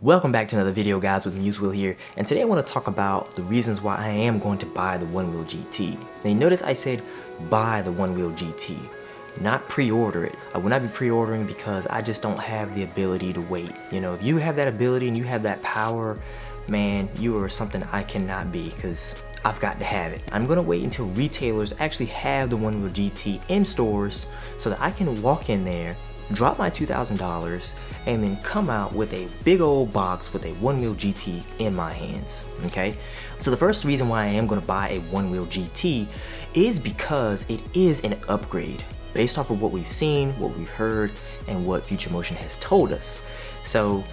Welcome back to another video, guys, with Onewheel here, and today I want to talk about the reasons why I am going to buy the Onewheel GT. Now you notice I said buy the Onewheel GT, not pre-order it. I will not be pre-ordering because I just don't have the ability to wait. You know, if you have that ability and you have that power, man, you are something I cannot be because I've got to have it. I'm gonna wait until retailers actually have the Onewheel GT in stores so that I can walk in there, drop my $2,000, and then come out with a big old box with a Onewheel GT in my hands, okay? So the first reason why I am gonna buy a Onewheel GT is because it is an upgrade based off of what we've seen, what we've heard, and what Future Motion has told us. So,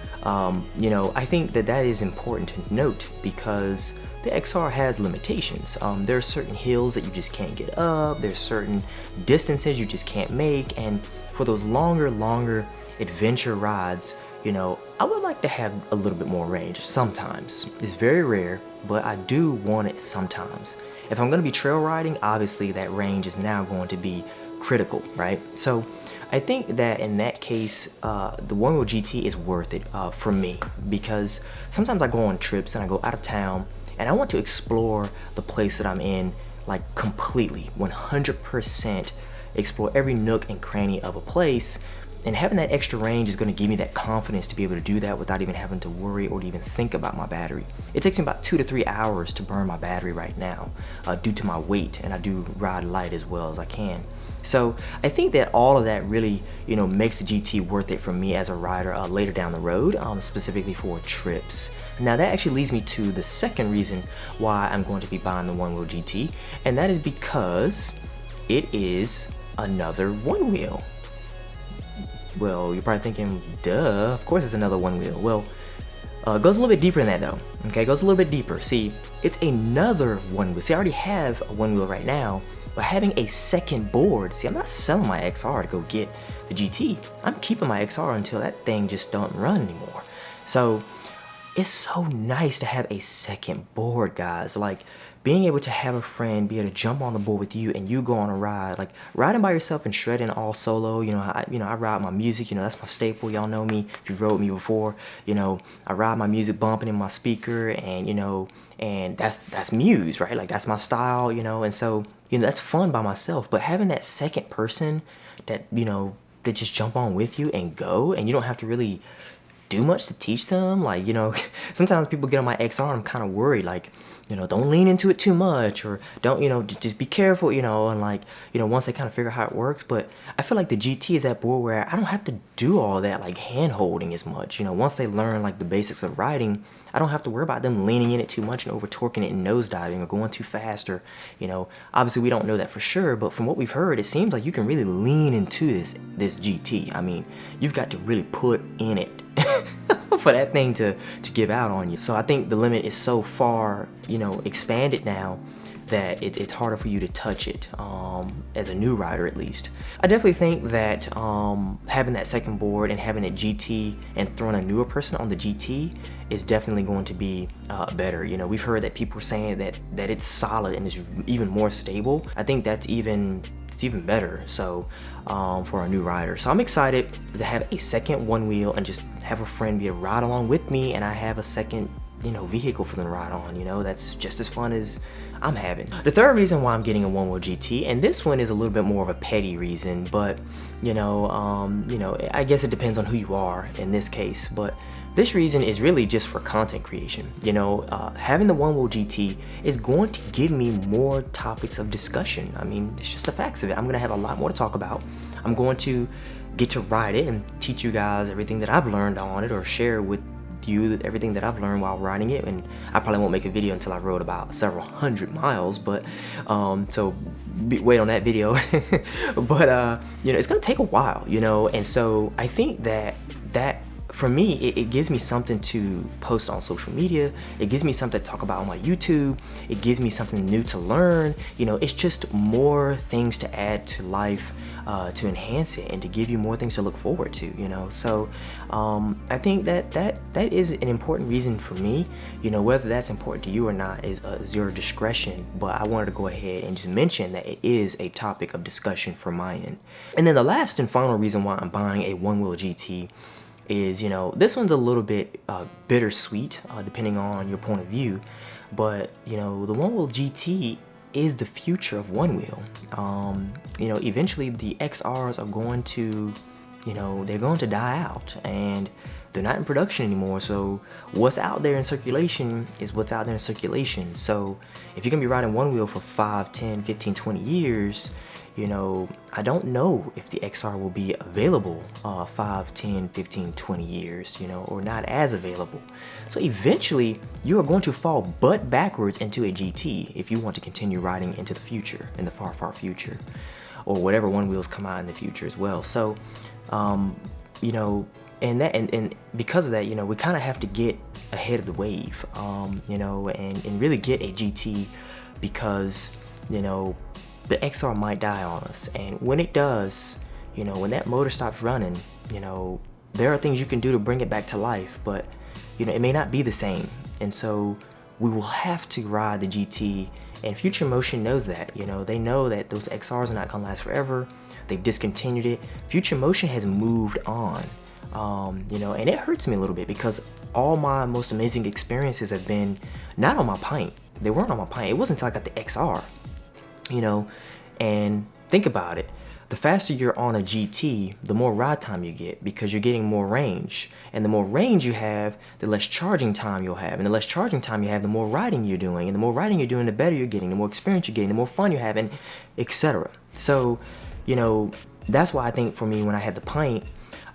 you know, I think that that is important to note because the XR has limitations. There are certain hills that you just can't get up, there's certain distances you just can't make, and for those longer adventure rides, you know, I would like to have a little bit more range sometimes. It's very rare, but I do want it sometimes. If I'm gonna be trail riding, obviously that range is now going to be critical, right? So I think that in that case, the Onewheel GT is worth it for me because sometimes I go on trips and I go out of town and I want to explore the place that I'm in like completely, 100% explore every nook and cranny of a place. And having that extra range is going to give me that confidence to be able to do that without even having to worry or to even think about my battery. It takes me about 2 to 3 hours to burn my battery right now due to my weight, and I do ride light as well as I can. So I think that all of that really, you know, makes the GT worth it for me as a rider later down the road, specifically for trips. Now that actually leads me to the second reason why I'm going to be buying the Onewheel GT, and that is because it is another Onewheel. Well, you're probably thinking, duh, of course it's another Onewheel. Well, it goes a little bit deeper than that though, okay? It goes a little bit deeper. See, it's another Onewheel. See, I already have a Onewheel right now, but having a second board, see, I'm not selling my XR to go get the GT. I'm keeping my XR until that thing just don't run anymore. So it's so nice to have a second board, guys. Like being able to have a friend be able to jump on the board with you and you go on a ride, like riding by yourself and shredding all solo. You know, I ride my music. You know, that's my staple. Y'all know me if you've rode me before. You know, I ride my music bumping in my speaker, and you know, and that's Muse, right? Like that's my style. You know, and so you know that's fun by myself. But having that second person that you know that just jump on with you and go, and you don't have to really do much to teach them. Like, you know, sometimes people get on my XR and I'm kind of worried, like, you know, don't lean into it too much, or don't, you know, just be careful, you know, and like, you know, once they kind of figure out how it works. But I feel like the GT is that board where I don't have to do all that like hand holding as much. You know, once they learn like the basics of riding, I don't have to worry about them leaning in it too much and over torquing it and nosediving or going too fast, or, you know, obviously we don't know that for sure, but from what we've heard, it seems like you can really lean into this GT. I mean, you've got to really put in it for that thing to give out on you. So I think the limit is so far, you know, expanded now that it's harder for you to touch it, as a new rider at least. I definitely think that having that second board and having a GT and throwing a newer person on the GT is definitely going to be better. You know, we've heard that people are saying that it's solid and is even more stable. I think that's even better, so for a new rider. So I'm excited to have a second Onewheel and just have a friend be a ride along with me, and I have a second, you know, vehicle for them to ride on. You know, that's just as fun as I'm having. The third reason why I'm getting a Onewheel GT, and this one is a little bit more of a petty reason, but you know, I guess it depends on who you are in this case, but this reason is really just for content creation. You know, having the Onewheel GT is going to give me more topics of discussion. I mean, it's just the facts of it. I'm gonna have a lot more to talk about. I'm going to get to ride it and teach you guys everything that I've learned on it, or share with you everything that I've learned while riding it. And I probably won't make a video until I rode about several hundred miles, but so wait on that video. But you know, it's gonna take a while, you know, and so I think that for me, it gives me something to post on social media. It gives me something to talk about on my YouTube. It gives me something new to learn. You know, it's just more things to add to life, to enhance it and to give you more things to look forward to, you know. So I think that is an important reason for me. You know, whether that's important to you or not is your discretion, but I wanted to go ahead and just mention that it is a topic of discussion for my end. And then the last and final reason why I'm buying a Onewheel GT is, you know, this one's a little bit bittersweet, depending on your point of view. But, you know, the Onewheel GT is the future of Onewheel. You know, eventually the XRs are going to, you know, they're going to die out, and they're not in production anymore. So what's out there in circulation is what's out there in circulation. So if you're gonna be riding Onewheel for 5, 10, 15, 20 years, you know, I don't know if the XR will be available 5, 10, 15, 20 years, you know, or not as available. So eventually you are going to fall butt backwards into a GT if you want to continue riding into the future, in the far, far future, or whatever Onewheels come out in the future as well. So, you know, and because of that, you know, we kind of have to get ahead of the wave, you know, and really get a GT, because, you know, the XR might die on us. And when it does, you know, when that motor stops running, you know, there are things you can do to bring it back to life, but, you know, it may not be the same. And so we will have to ride the GT, and Future Motion knows that. You know, they know that those XRs are not gonna last forever. They've discontinued it. Future Motion has moved on. You know, and it hurts me a little bit, because all my most amazing experiences have been not on my Pint. They weren't on my Pint. It wasn't until I got the XR, you know. And think about it, the faster you're on a GT, the more ride time you get, because you're getting more range. And the more range you have, the less charging time you'll have. And the less charging time you have, the more riding you're doing. And the more riding you're doing, the better you're getting, the more experience you're getting, the more fun you're having, etc. So, you know, that's why I think for me, when I had the Pint,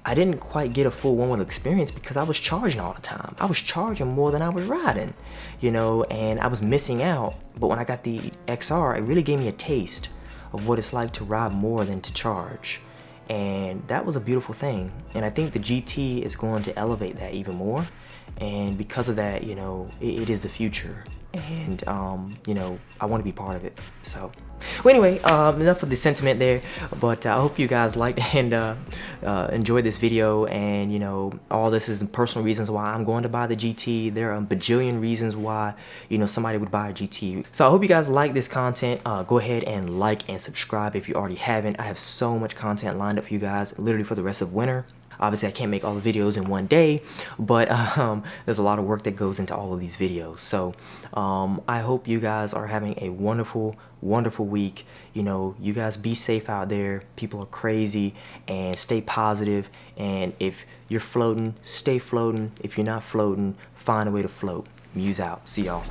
I didn't quite get a full Onewheel experience, because I was charging all the time. I was charging more than I was riding, you know, and I was missing out. But when I got the XR, it really gave me a taste of what it's like to ride more than to charge. And that was a beautiful thing. And I think the GT is going to elevate that even more. And because of that, you know, it is the future. And, you know, I want to be part of it. So, well, anyway, enough of the sentiment there, but I hope you guys liked and enjoyed this video. And, you know, all this is personal reasons why I'm going to buy the GT. There are a bajillion reasons why, you know, somebody would buy a GT. So I hope you guys like this content. Go ahead and like and subscribe if you already haven't. I have so much content lined up for you guys, literally for the rest of winter. Obviously, I can't make all the videos in one day, but there's a lot of work that goes into all of these videos. So I hope you guys are having a wonderful, wonderful week. You know, you guys be safe out there. People are crazy, and stay positive. And if you're floating, stay floating. If you're not floating, find a way to float. Muse out. See y'all.